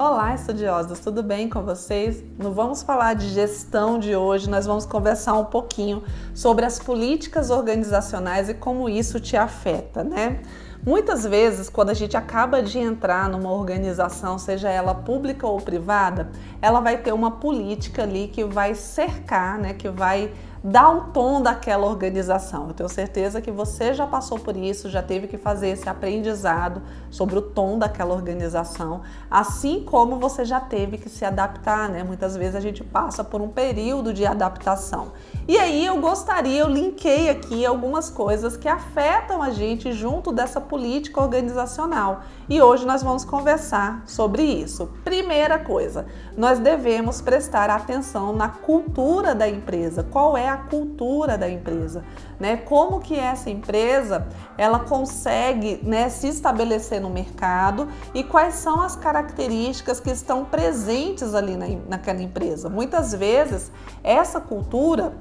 Olá, estudiosos, tudo bem com vocês? Não vamos falar de gestão de hoje, nós vamos conversar um pouquinho sobre as políticas organizacionais e como isso te afeta, né? Muitas vezes, quando a gente acaba de entrar numa organização, seja ela pública ou privada, ela vai ter uma política ali que vai cercar, né, que vai dar o tom daquela organização. Eu tenho certeza que você já passou por isso, já teve que fazer esse aprendizado sobre o tom daquela organização, assim como você já teve que se adaptar, né? Muitas vezes a gente passa por um período de adaptação. E aí eu linkei aqui algumas coisas que afetam a gente junto dessa política organizacional. E hoje nós vamos conversar sobre isso. Primeira coisa, nós devemos prestar atenção na cultura da empresa. Qual é a cultura da empresa, né? Como que essa empresa ela consegue, né, se estabelecer no mercado e quais são as características que estão presentes ali naquela empresa. Muitas vezes essa cultura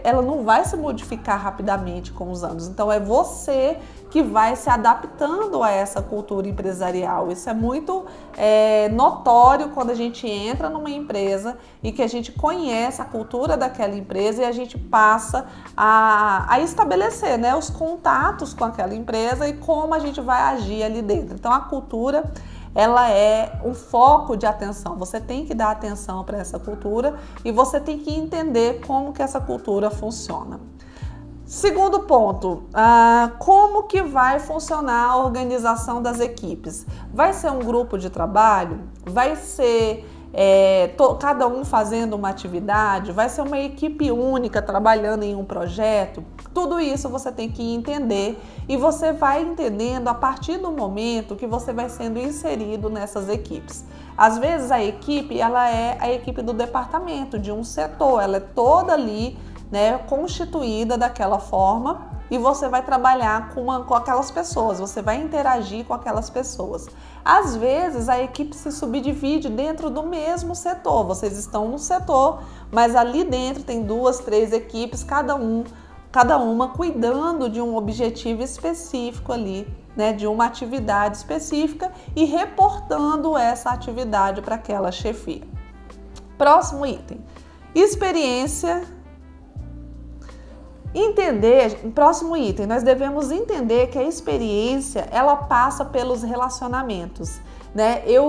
ela não vai se modificar rapidamente com os anos, então é você que vai se adaptando a essa cultura empresarial. Isso é muito notório quando a gente entra numa empresa e que a gente conhece a cultura daquela empresa e a gente passa a estabelecer, né, os contatos com aquela empresa e como a gente vai agir ali dentro. Então a cultura ela é um foco de atenção, você tem que dar atenção para essa cultura e você tem que entender como que essa cultura funciona. Segundo ponto, como que vai funcionar a organização das equipes? Vai ser um grupo de trabalho? Vai ser cada um fazendo uma atividade? Vai ser uma equipe única trabalhando em um projeto? Tudo isso você tem que entender e você vai entendendo a partir do momento que você vai sendo inserido nessas equipes. Às vezes a equipe, ela é a equipe do departamento, de um setor, ela é toda ali, né, constituída daquela forma e você vai trabalhar com aquelas pessoas, você vai interagir com aquelas pessoas. Às vezes a equipe se subdivide dentro do mesmo setor, vocês estão no setor, mas ali dentro tem 2, 3 equipes, cada uma cuidando de um objetivo específico ali, né, de uma atividade específica e reportando essa atividade para aquela chefia. Próximo item, experiência. Próximo item, nós devemos entender que a experiência, ela passa pelos relacionamentos, né? Eu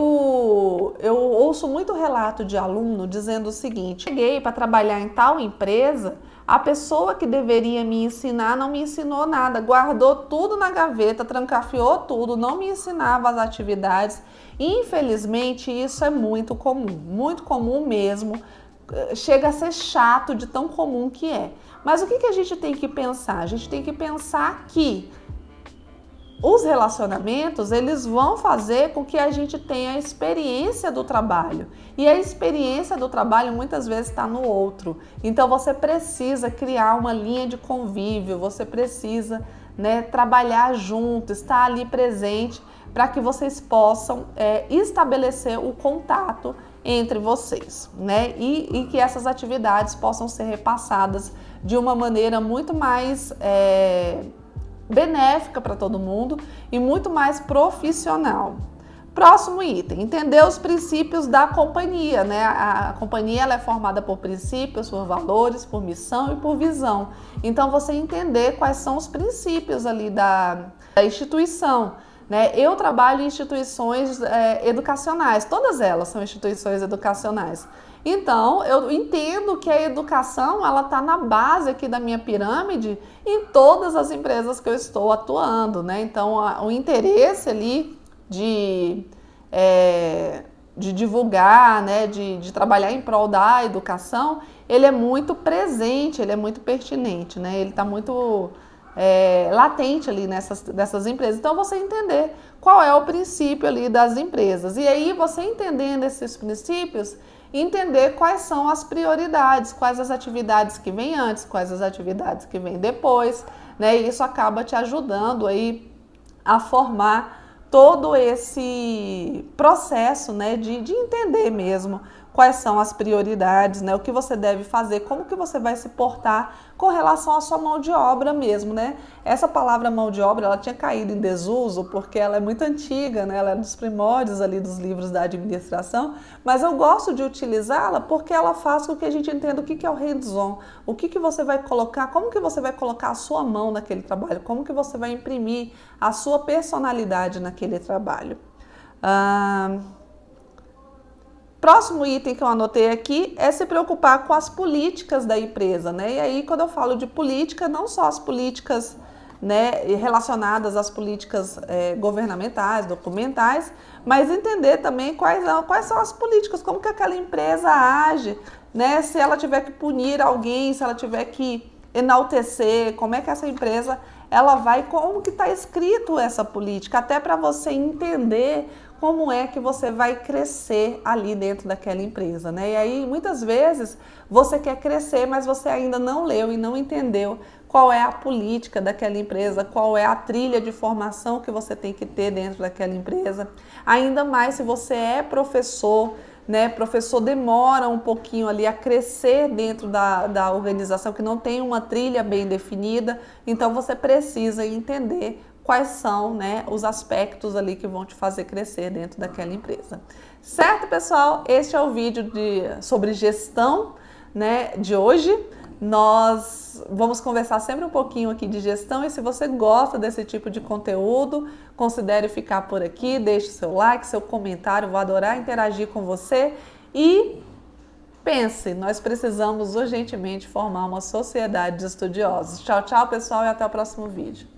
ouço muito relato de aluno dizendo o seguinte: cheguei para trabalhar em tal empresa, a pessoa que deveria me ensinar não me ensinou nada, guardou tudo na gaveta, trancafiou tudo, não me ensinava as atividades. Infelizmente, isso é muito comum mesmo. Chega a ser chato de tão comum que é. Mas o que a gente tem que pensar? A gente tem que pensar que os relacionamentos, eles vão fazer com que a gente tenha a experiência do trabalho. E a experiência do trabalho muitas vezes está no outro. Então você precisa criar uma linha de convívio, você precisa, né, trabalhar junto, estar ali presente para que vocês possam estabelecer o contato entre vocês, né? E que essas atividades possam ser repassadas de uma maneira muito mais benéfica para todo mundo e muito mais profissional. Próximo item, entender os princípios da companhia, né? A companhia ela é formada por princípios, por valores, por missão e por visão. Então você entender quais são os princípios ali da instituição. Eu trabalho em instituições educacionais, todas elas são instituições educacionais. Então, eu entendo que a educação ela está na base aqui da minha pirâmide em todas as empresas que eu estou atuando, né? Então, o interesse ali de divulgar, né? De trabalhar em prol da educação, ele é muito presente, ele é muito pertinente, né? Ele está muito latente ali nessas empresas. Então você entender qual é o princípio ali das empresas e aí você entendendo esses princípios, entender quais são as prioridades, quais as atividades que vêm antes, quais as atividades que vêm depois, né? E isso acaba te ajudando aí a formar todo esse processo, né, de entender mesmo quais são as prioridades, né? O que você deve fazer, como que você vai se portar com relação à sua mão de obra mesmo, né? Essa palavra mão de obra, ela tinha caído em desuso porque ela é muito antiga, né? Ela é dos primórdios ali dos livros da administração, mas eu gosto de utilizá-la porque ela faz com que a gente entenda o que é o hands-on, o que você vai colocar, como que você vai colocar a sua mão naquele trabalho, como que você vai imprimir a sua personalidade naquele trabalho. Próximo item que eu anotei aqui é se preocupar com as políticas da empresa, né? E aí, quando eu falo de política, não só as políticas, né, relacionadas às políticas governamentais, documentais, mas entender também quais são as políticas, como que aquela empresa age, né? Se ela tiver que punir alguém, se ela tiver que enaltecer, como é que essa empresa ela vai, como que está escrito essa política, até para você entender como é que você vai crescer ali dentro daquela empresa, né? E aí, muitas vezes, você quer crescer, mas você ainda não leu e não entendeu qual é a política daquela empresa, qual é a trilha de formação que você tem que ter dentro daquela empresa. Ainda mais se você é professor, né? Professor demora um pouquinho ali a crescer dentro da organização que não tem uma trilha bem definida, então você precisa entender quais são, né, os aspectos ali que vão te fazer crescer dentro daquela empresa. Certo, pessoal? Este é o vídeo sobre gestão, né, de hoje. Nós vamos conversar sempre um pouquinho aqui de gestão e se você gosta desse tipo de conteúdo, considere ficar por aqui, deixe seu like, seu comentário, vou adorar interagir com você e pense, nós precisamos urgentemente formar uma sociedade de estudiosos. Tchau, tchau, pessoal, e até o próximo vídeo.